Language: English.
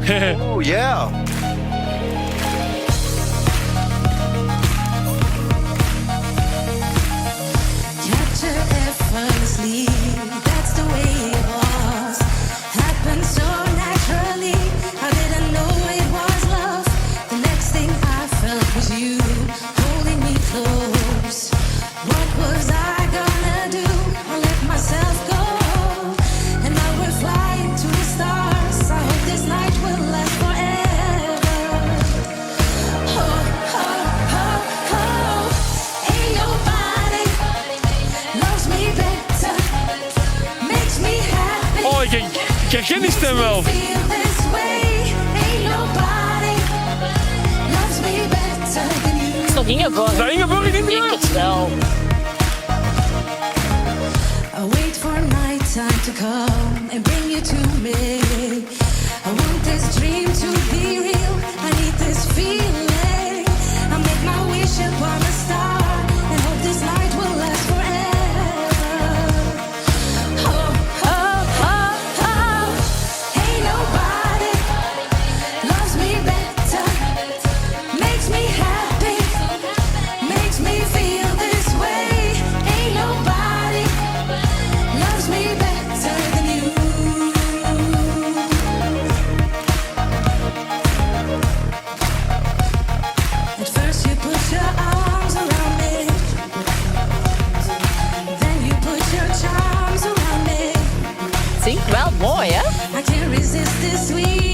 Oh, yeah. Capture effortlessly, that's the way it was. Happened so naturally, I didn't know it was love. The next thing I felt was you holding me close. What was I gonna do? I let myself go, and now we're flying to the stars. I hope this night will last forever. Oh, oh, oh, oh. Ain't nobody loves me better, makes me happy. Oh, ik herken die stem wel. Feel this way. Ain't nobody loves me better than you. Is dat Ingeborg? Is dat Ingeborg in Ik denk Ingeborg? het wel. I wait for nighttime to come and bring you to me. I want this dream to be real. I need this feeling. I make my wish upon a star and hope this night will last forever. Oh, oh, oh, oh. Ain't nobody loves me better, makes me happy, makes me feel this way. Ain't nobody loves me better than you. At first you put your arms around me, then you put your charms around me. Zingt wel mooi, hè? I can't resist this sweet